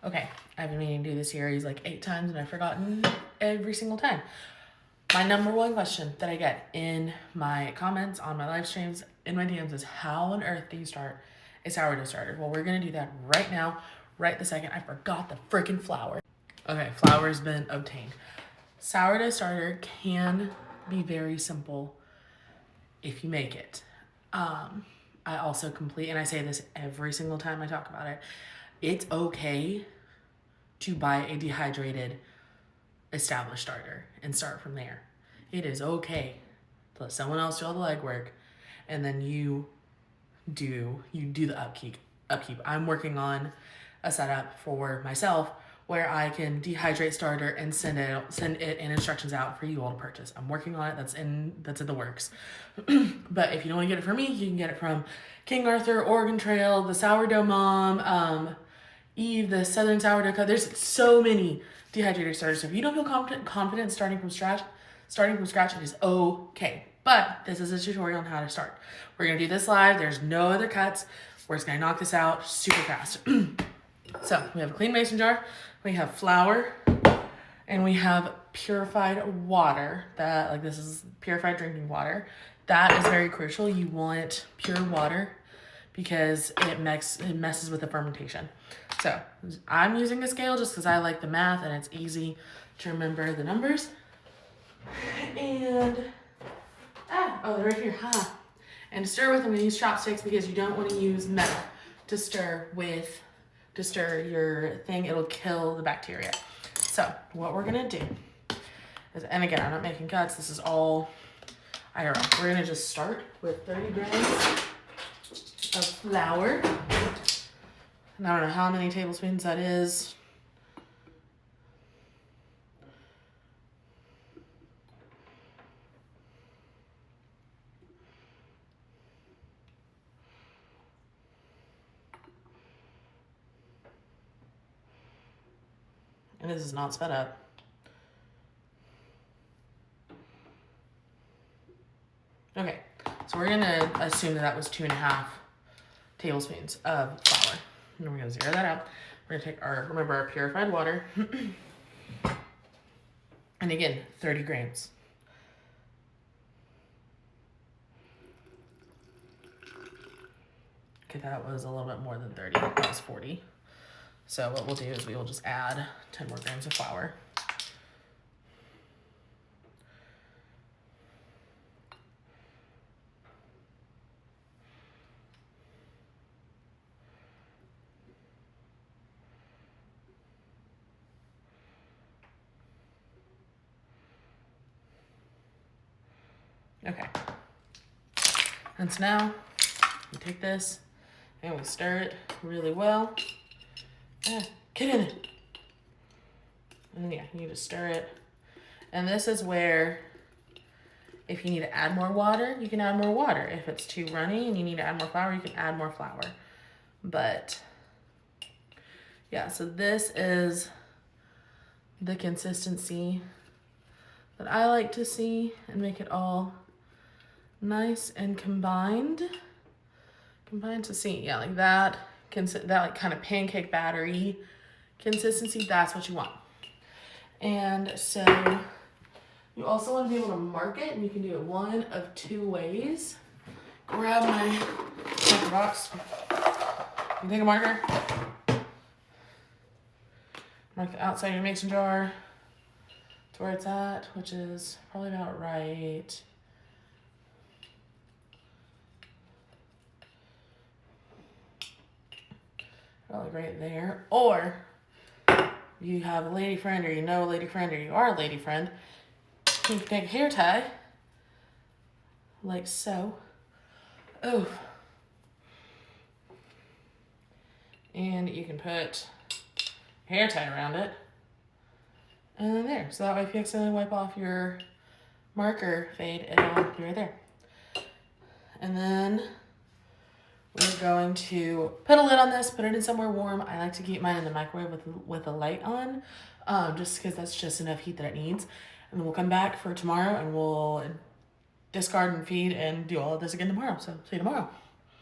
Okay, I've been meaning to do this series like 8 times and I've forgotten every single time. My number one question that I get in my comments, on my live streams, in my DMs is, how on earth do you start a sourdough starter? Well, we're gonna do that right now, right this second. I forgot the freaking flour. Okay, flour has been obtained. Sourdough starter can be very simple if you make it. I also and I say this every single time I talk about it, it's okay to buy a dehydrated established starter and start from there. It is okay to let someone else do all the legwork, and then you do the upkeep. I'm working on a setup for myself where I can dehydrate starter and send it and instructions out for you all to purchase. I'm working on it. That's in the works. But if you don't want to get it from me, you can get it from King Arthur, Oregon Trail, the Sourdough Mom, Eve, the Southern Sourdough Co. There's so many dehydrated starters. So if you don't feel confident starting from scratch, it is okay. But this is a tutorial on how to start. We're gonna do this live. There's no other cuts. We're just gonna knock this out super fast. So we have a clean mason jar, we have flour, and we have purified water. This is purified drinking water. That is very crucial. You want pure water because it messes with the fermentation. So I'm using a scale just because I like the math and it's easy to remember the numbers. And they're right here. And to stir with, I'm gonna use chopsticks because you don't want to use metal to stir your thing. It'll kill the bacteria. So what we're gonna do is, and again, I'm not making cuts. This is all IRL. We're gonna just start with 30 grams of flour. And I don't know how many tablespoons that is. And this is not sped up. Okay, so we're gonna assume that was 2.5 tablespoons of flour. And we're gonna zero that out. We're gonna take our purified water. And again, 30 grams. Okay, that was a little bit more than 30, that was 40. So what we'll do is we will just add 10 more grams of flour. Okay. And so now we take this and we stir it really well. Get in it. And yeah, you just stir it. And this is where, if you need to add more water, you can add more water. If it's too runny and you need to add more flour, you can add more flour. But yeah, so this is the consistency that I like to see and make it all nice and combined to see. Yeah, like that like kind of pancake battery consistency, that's what you want. And so you also want to be able to mark it, and you can do it one of 2 ways. Grab my marker box. You take a marker, mark the outside of your mason jar to where it's at, which is probably about right. Probably right there. Or you have a lady friend, or you know a lady friend, or you are a lady friend, you can take a hair tie, like so. Oh. And you can put a hair tie around it. And then there. So that way if you accidentally wipe off your marker fade, it'll be right there. And then we're going to put a lid on this, put it in somewhere warm. I like to keep mine in the microwave with a light on, just because that's just enough heat that it needs. And then we'll come back for tomorrow and we'll discard and feed and do all of this again tomorrow. So see you tomorrow.